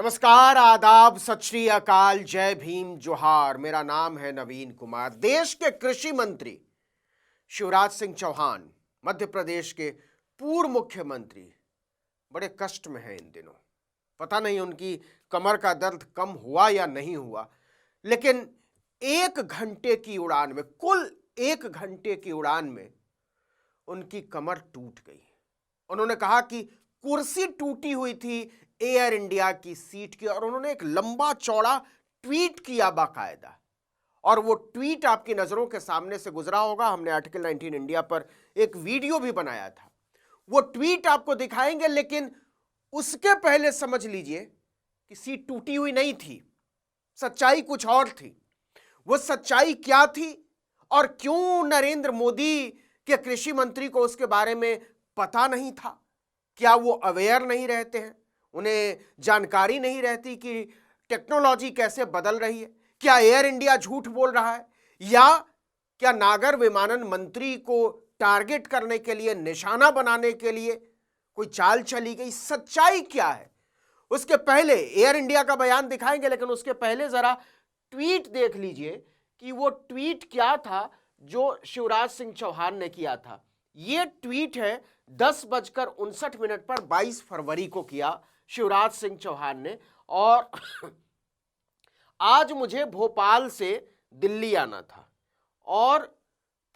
नमस्कार, आदाब, सत श्री अकाल, जय भीम, जोहार। मेरा नाम है नवीन कुमार। देश के कृषि मंत्री शिवराज सिंह चौहान, मध्य प्रदेश के पूर्व मुख्यमंत्री, बड़े कष्ट में हैं इन दिनों। पता नहीं उनकी कमर का दर्द कम हुआ या नहीं हुआ, लेकिन 1 घंटे की उड़ान में, कुल 1 घंटे की उड़ान में उनकी कमर टूट गई। उन्होंने कहा कि कुर्सी टूटी हुई थी एयर इंडिया की सीट की, और उन्होंने एक लंबा चौड़ा ट्वीट किया बाकायदा, और वो ट्वीट आपकी नजरों के सामने से गुजरा होगा। हमने आर्टिकल 19 इंडिया पर एक वीडियो भी बनाया था, वो ट्वीट आपको दिखाएंगे। लेकिन उसके पहले समझ लीजिए कि सीट टूटी हुई नहीं थी, सच्चाई कुछ और थी। वो सच्चाई क्या थी और क्यों नरेंद्र मोदी के कृषि मंत्री को उसके बारे में पता नहीं था? क्या वो अवेयर नहीं रहते हैं? उन्हें जानकारी नहीं रहती कि टेक्नोलॉजी कैसे बदल रही है? क्या एयर इंडिया झूठ बोल रहा है, या क्या नागर विमानन मंत्री को टारगेट करने के लिए, निशाना बनाने के लिए कोई चाल चली गई? सच्चाई क्या है? उसके पहले एयर इंडिया का बयान दिखाएंगे, लेकिन उसके पहले जरा ट्वीट देख लीजिए कि वो ट्वीट क्या था जो शिवराज सिंह चौहान ने किया था। ये ट्वीट है 10:59 पर 22 फरवरी को किया शिवराज सिंह चौहान ने। और आज मुझे भोपाल से दिल्ली आना था, और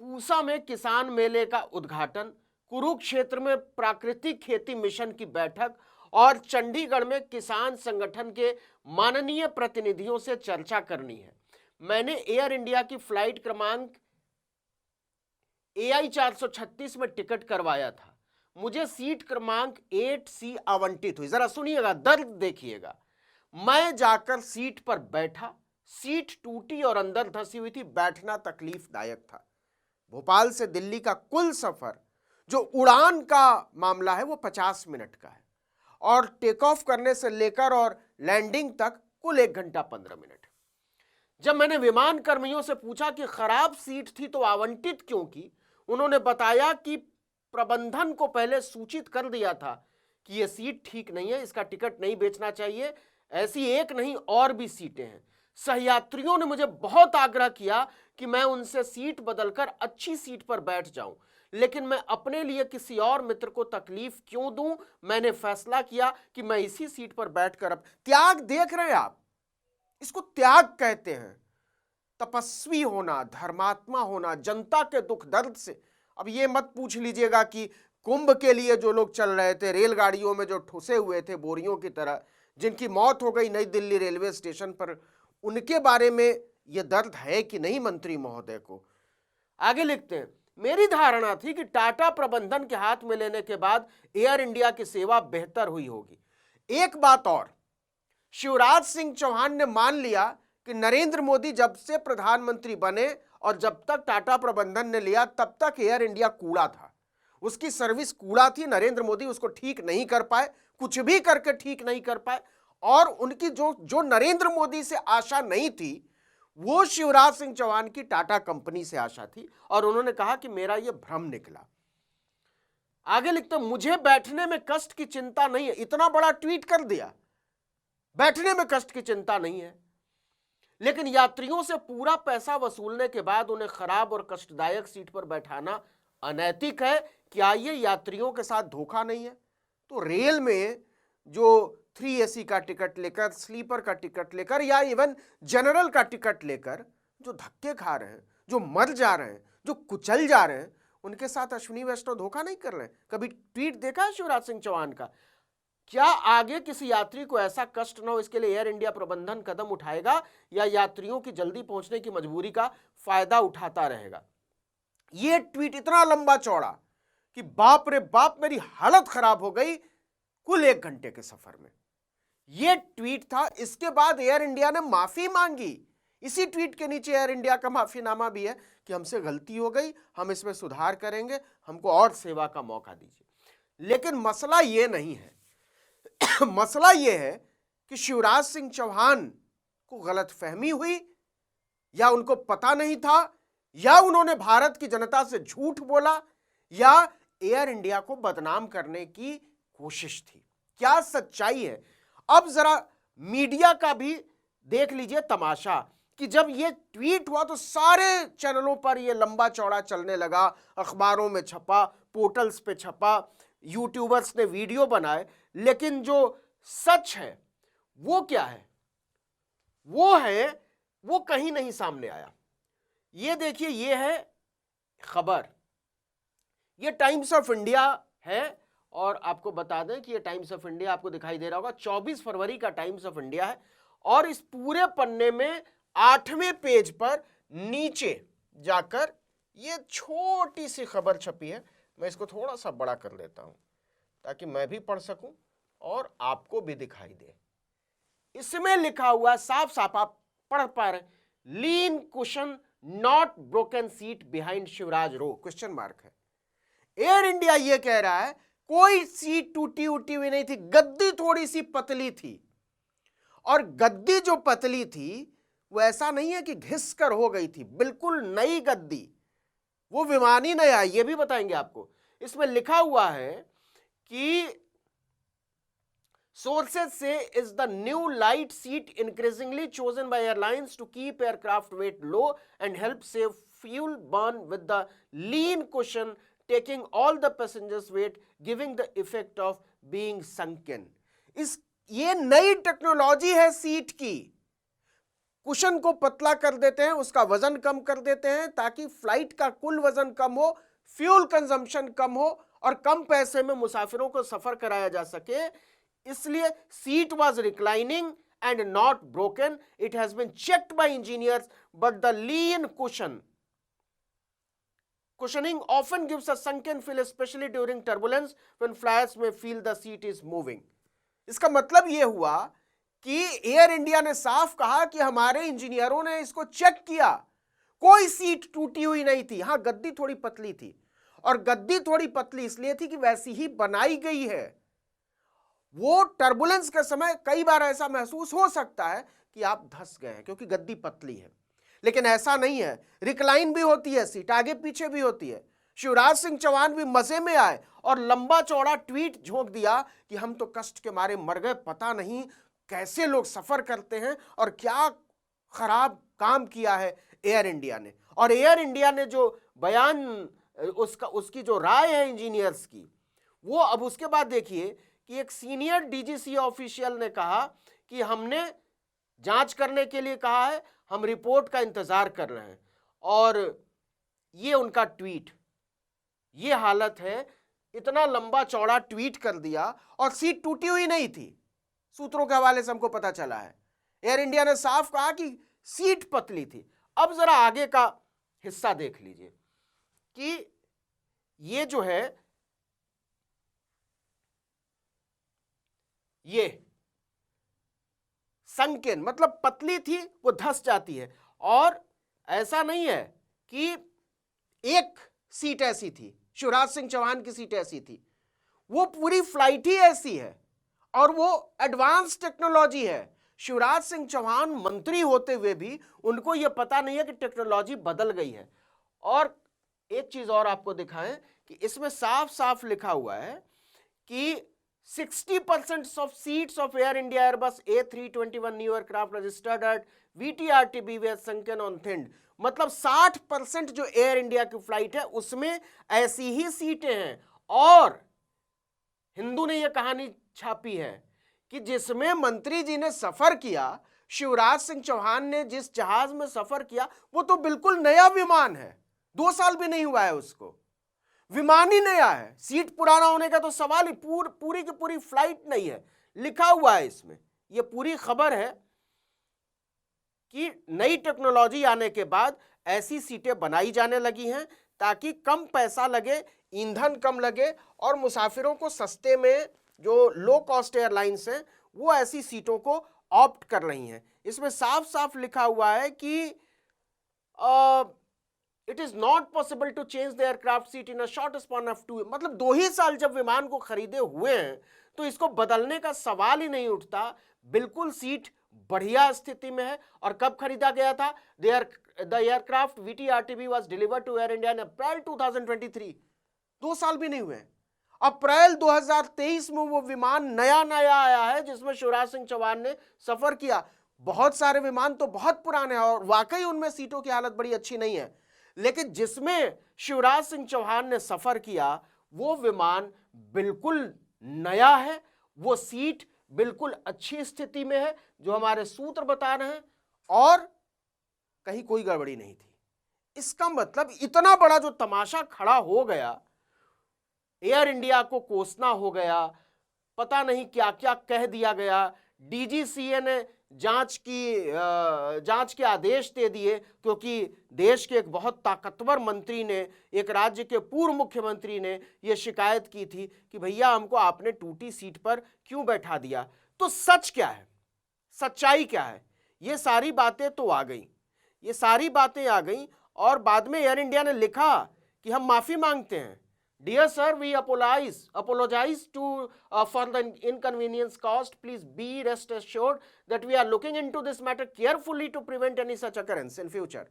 पूसा में किसान मेले का उद्घाटन, कुरुक्षेत्र में प्राकृतिक खेती मिशन की बैठक और चंडीगढ़ में किसान संगठन के माननीय प्रतिनिधियों से चर्चा करनी है। मैंने एयर इंडिया की फ्लाइट क्रमांक AI 436 में टिकट करवाया था। मुझे सीट क्रमांक 8C आवंटित हुई। जरा सुनिएगा, दर्द देखिएगा। मैं जाकर सीट पर बैठा, सीट टूटी और अंदर धंसी हुई थी। बैठना तकलीफदायक था। भोपाल से दिल्ली का कुल सफर, जो उड़ान का मामला है, वो 50 मिनट का है, और टेक ऑफ करने से लेकर और लैंडिंग तक कुल 1 घंटा 15 मिनट। जब मैंने विमान कर्मियों से पूछा कि खराब सीट थी तो आवंटित क्यों की, उन्होंने बताया कि प्रबंधन को पहले सूचित कर दिया था कि यह सीट ठीक नहीं है, इसका टिकट नहीं बेचना चाहिए, ऐसी एक नहीं और भी सीटें हैं। सहयात्रियों ने मुझे बहुत आग्रह किया कि मैं उनसे सीट बदलकर अच्छी सीट पर बैठ जाऊं, लेकिन मैं अपने लिए किसी और मित्र को तकलीफ क्यों दूं। मैंने फैसला किया कि मैं इसी सीट पर बैठकर, अब त्याग देख रहे हैं आप, इसको त्याग कहते हैं। तपस्वी होना, धर्मात्मा होना, जनता के दुख दर्द से। अब ये मत पूछ लीजिएगा कि कुंभ के लिए जो लोग चल रहे थे, रेलगाड़ियों में जो ठुसे हुए थे बोरियों की तरह, जिनकी मौत हो गई नई दिल्ली रेलवे स्टेशन पर, उनके बारे में यह दर्द है कि नहीं मंत्री महोदय को? आगे लिखते हैं, मेरी धारणा थी कि टाटा प्रबंधन के हाथ में लेने के बाद एयर इंडिया की सेवा बेहतर हुई होगी। एक बात और, शिवराज सिंह चौहान ने मान लिया कि नरेंद्र मोदी जब से प्रधानमंत्री बने और जब तक टाटा प्रबंधन ने लिया, तब तक एयर इंडिया कूड़ा था, उसकी सर्विस कूड़ा थी। नरेंद्र मोदी उसको ठीक नहीं कर पाए, कुछ भी करके ठीक नहीं कर पाए, और उनकी जो नरेंद्र मोदी से आशा नहीं थी, वो शिवराज सिंह चौहान की टाटा कंपनी से आशा थी। और उन्होंने कहा कि मेरा यह भ्रम निकला। आगे लिखते, मुझे बैठने में कष्ट की चिंता नहीं है। इतना बड़ा ट्वीट कर दिया, बैठने में कष्ट की चिंता नहीं है, लेकिन यात्रियों से पूरा पैसा वसूलने के बाद उन्हें खराब और कष्टदायक सीट पर बैठाना अनैतिक है। क्या ये यात्रियों के साथ धोखा नहीं है? तो रेल में जो 3AC का टिकट लेकर, स्लीपर का टिकट लेकर, या इवन जनरल का टिकट लेकर जो धक्के खा रहे हैं, जो मर जा रहे हैं, जो कुचल जा रहे हैं, उनके साथ अश्विनी वैष्णव धोखा नहीं कर रहे हैं? कभी ट्वीट देखा है शिवराज सिंह चौहान का? क्या आगे किसी यात्री को ऐसा कष्ट न हो, इसके लिए एयर इंडिया प्रबंधन कदम उठाएगा, या यात्रियों की जल्दी पहुंचने की मजबूरी का फायदा उठाता रहेगा? यह ट्वीट इतना लंबा चौड़ा कि बाप रे बाप, मेरी हालत खराब हो गई कुल 1 घंटे के सफर में। यह ट्वीट था। इसके बाद एयर इंडिया ने माफी मांगी। इसी ट्वीट के नीचे एयर इंडिया का माफीनामा भी है कि हमसे गलती हो गई, हम इसमें सुधार करेंगे, हमको और सेवा का मौका दीजिए। लेकिन मसला यह नहीं है। मसला यह है कि शिवराज सिंह चौहान को गलतफहमी हुई, या उनको पता नहीं था, या उन्होंने भारत की जनता से झूठ बोला, या एयर इंडिया को बदनाम करने की कोशिश थी। क्या सच्चाई है? अब जरा मीडिया का भी देख लीजिए तमाशा कि जब ये ट्वीट हुआ तो सारे चैनलों पर ये लंबा चौड़ा चलने लगा, अखबारों में छपा, पोर्टल्स पे छपा, यूट्यूबर्स ने वीडियो बनाए, लेकिन जो सच है वो क्या है, वो कहीं नहीं सामने आया। ये देखिए, ये है खबर, ये टाइम्स ऑफ इंडिया है, और आपको बता दें कि ये टाइम्स ऑफ इंडिया आपको दिखाई दे रहा होगा, 24 फरवरी का टाइम्स ऑफ इंडिया है, और इस पूरे पन्ने में 8वें पेज पर नीचे जाकर ये छोटी सी खबर छपी है। मैं इसको थोड़ा सा बड़ा कर लेता हूं ताकि मैं भी पढ़ सकूं और आपको भी दिखाई दे। इसमें लिखा हुआ साफ साफ, आप पढ़ पा रहे, lean cushion not broken seat behind Shivraj row, question mark है। एयर इंडिया ये कह रहा है कोई सीट टूटी उटी हुई नहीं थी, गद्दी थोड़ी सी पतली थी, और गद्दी जो पतली थी वो ऐसा नहीं है कि घिस कर हो गई थी, बिल्कुल नई गद्दी, वो विमान ही नया, ये भी बताएंगे आपको। इसमें लिखा हुआ है कि सोर्सेज से is the new light seat increasingly chosen by airlines to keep aircraft weight low and help save fuel burn with the lean cushion taking all the passengers' weight giving the effect of being sunken. ये नई technology है seat की, cushion को पतला कर देते हैं, उसका वजन कम कर देते हैं ताकि फ्लाइट का कुल वजन कम हो, फ्यूल कंजम्पशन कम हो और कम पैसे में मुसाफिरों को सफर कराया जा सके। इसलिए seat was reclining and not broken, it has been checked by engineers but the lean cushioning often gives a sunken feel especially during turbulence when flyers may feel the seat is moving। इसका मतलब यह हुआ कि air India ने साफ कहा कि हमारे इंजीनियरों ने इसको चेक किया, कोई सीट टूटी हुई नहीं थी। हां, गद्दी थोड़ी पतली थी, और गद्दी थोड़ी पतली इसलिए थी कि वैसी ही बनाई गई है। वो टर्बुलेंस के समय कई बार ऐसा महसूस हो सकता है कि आप धंस गए हैं क्योंकि गद्दी पतली है, लेकिन ऐसा नहीं है। रिक्लाइन भी होती है सीट, आगे पीछे भी होती है। शिवराज सिंह चौहान भी मजे में आए और लंबा चौड़ा ट्वीट झोंक दिया कि हम तो कष्ट के मारे मर गए, पता नहीं कैसे लोग सफर करते हैं और क्या खराब काम किया है एयर इंडिया ने। और एयर इंडिया ने जो बयान, उसकी जो राय है इंजीनियर्स की, वो अब उसके बाद देखिए कि एक सीनियर डीजीसी ऑफिशियल ने कहा कि हमने जांच करने के लिए कहा है, हम रिपोर्ट का इंतजार कर रहे हैं। और ये उनका ट्वीट, ये हालत है, इतना लंबा चौड़ा ट्वीट कर दिया और सीट टूटी हुई नहीं थी। सूत्रों के हवाले से हमको पता चला है, एयर इंडिया ने साफ कहा कि सीट पतली थी। अब जरा आगे का हिस्सा देख लीजिए कि ये जो है, ये संकेन मतलब पतली थी, वो धंस जाती है। और ऐसा नहीं है कि एक सीट ऐसी थी, शिवराज सिंह चौहान की सीट ऐसी थी, वो पूरी फ्लाइट ही ऐसी है और वो एडवांस टेक्नोलॉजी है। शिवराज सिंह चौहान मंत्री होते हुए भी उनको यह पता नहीं है कि टेक्नोलॉजी बदल गई है। और एक चीज और आपको दिखाएं कि इसमें साफ साफ लिखा हुआ है कि 60% of seats of Air India Airbus A321 new aircraft registered at VTRTB were sunken on thinned। मतलब 60% जो एयर इंडिया की फ्लाइट है उसमें ऐसी ही सीटें हैं। और हिंदू ने यह कहानी छापी है कि जिसमें मंत्री जी ने सफर किया, शिवराज सिंह चौहान ने जिस जहाज में सफर किया, वो तो बिल्कुल नया विमान है, 2 साल भी नहीं हुआ है उसको, विमान ही नया है। सीट पुराना होने का तो सवाल ही, पूरी की पूरी फ्लाइट नहीं है। लिखा हुआ है इसमें, यह पूरी खबर है कि नई टेक्नोलॉजी आने के बाद ऐसी सीटें बनाई जाने लगी हैं ताकि कम पैसा लगे, ईंधन कम लगे और मुसाफिरों को सस्ते में, जो लो कॉस्ट एयरलाइंस हैं वो ऐसी सीटों को ऑप्ट कर रही हैं। इसमें साफ साफ लिखा हुआ है कि it is not possible to change the aircraft seat in a short span of 2, मतलब 2 ही साल जब विमान को खरीदे हुए हैं तो इसको बदलने का सवाल ही नहीं उठता। बिल्कुल सीट बढ़िया स्थिति में है। और कब खरीदा गया था? The aircraft VTRTB was delivered to Air India in April 2023, 2 साल भी नहीं हुए हैं। अप्रैल 2023 में वो विमान नया नया आया है जिसमें शिवराज सिंह चौहान ने सफर किया। बहुत सारे विमान तो बहुत पुराने हैं और वाकई उनमें सीटों की हालत बड़ी अच्छी नहीं है, लेकिन जिसमें शिवराज सिंह चौहान ने सफर किया वो विमान बिल्कुल नया है, वो सीट बिल्कुल अच्छी स्थिति में है जो हमारे सूत्र बता रहे हैं, और कहीं कोई गड़बड़ी नहीं थी। इसका मतलब इतना बड़ा जो तमाशा खड़ा हो गया, एयर इंडिया को कोसना हो गया, पता नहीं क्या क्या कह दिया गया, डीजीसीए ने जांच के आदेश दे दिए क्योंकि देश के एक बहुत ताकतवर मंत्री ने, एक राज्य के पूर्व मुख्यमंत्री ने यह शिकायत की थी कि भैया हमको आपने टूटी सीट पर क्यों बैठा दिया। तो सच क्या है, सच्चाई क्या है, ये सारी बातें तो आ गई, ये सारी बातें आ गई। और बाद में एयर इंडिया ने लिखा कि हम माफी मांगते हैं, Dear sir, we apologize for the inconvenience caused. Please be rest assured that we are looking into this matter carefully to prevent any such occurrence in future.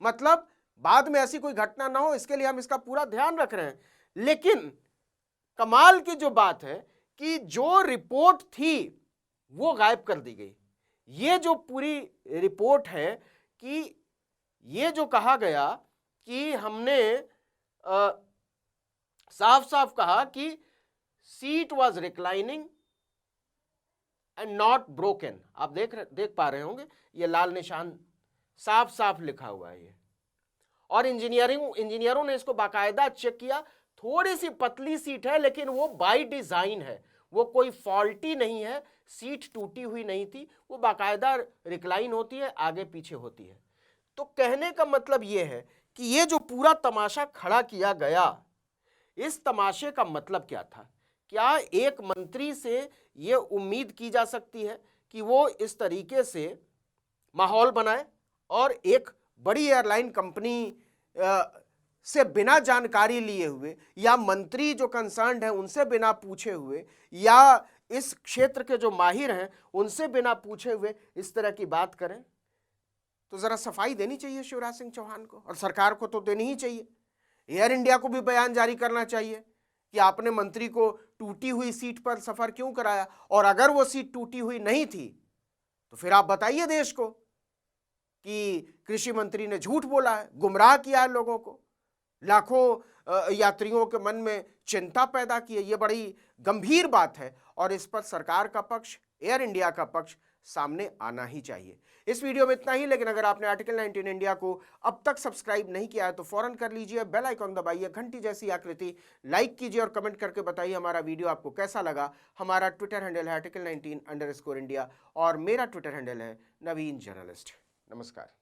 मतलब बाद में ऐसी कोई घटना ना हो, इसके लिए हम इसका पूरा ध्यान रख रहे हैं। लेकिन कमाल की जो बात है कि जो रिपोर्ट थी वो गायब कर दी गई। ये जो पूरी रिपोर्ट है कि ये जो कहा गया कि हमने साफ साफ कहा कि seat was reclining and not broken. आप देख पा रहे होंगे ये लाल निशान साफ साफ लिखा हुआ है ये, और इंजीनियरों ने इसको बाकायदा चेक किया। थोड़ी सी पतली सीट है लेकिन वो बाय डिजाइन है, वो कोई फॉल्टी नहीं है, सीट टूटी हुई नहीं थी, वो बाकायदा रिक्लाइन होती है, आगे पीछे होती है। तो कहने का मतलब ये है कि ये जो पूरा तमाशा खड़ा किया गया, इस तमाशे का मतलब क्या था? क्या एक मंत्री से ये उम्मीद की जा सकती है कि वो इस तरीके से माहौल बनाए और एक बड़ी एयरलाइन कंपनी से बिना जानकारी लिए हुए, या मंत्री जो कंसर्न्ड है उनसे बिना पूछे हुए, या इस क्षेत्र के जो माहिर हैं उनसे बिना पूछे हुए इस तरह की बात करें? तो जरा सफाई देनी चाहिए शिवराज सिंह चौहान को, और सरकार को तो देनी ही चाहिए। एयर इंडिया को भी बयान जारी करना चाहिए कि आपने मंत्री को टूटी हुई सीट पर सफर क्यों कराया, और अगर वो सीट टूटी हुई नहीं थी तो फिर आप बताइए देश को कि कृषि मंत्री ने झूठ बोला है, गुमराह किया है लोगों को, लाखों यात्रियों के मन में चिंता पैदा की है। ये बड़ी गंभीर बात है और इस पर सरकार का पक्ष, एयर इंडिया का पक्ष सामने आना ही चाहिए। इस वीडियो में इतना ही, लेकिन अगर आपने आर्टिकल 19 इंडिया को अब तक सब्सक्राइब नहीं किया है तो फौरन कर लीजिए, बेल आइकॉन दबाइए, घंटी जैसी आकृति लाइक कीजिए और कमेंट करके बताइए हमारा वीडियो आपको कैसा लगा। हमारा ट्विटर हैंडल है आर्टिकल 19_इंडिया और मेरा ट्विटर हैंडल है नवीन जर्नलिस्ट। नमस्कार।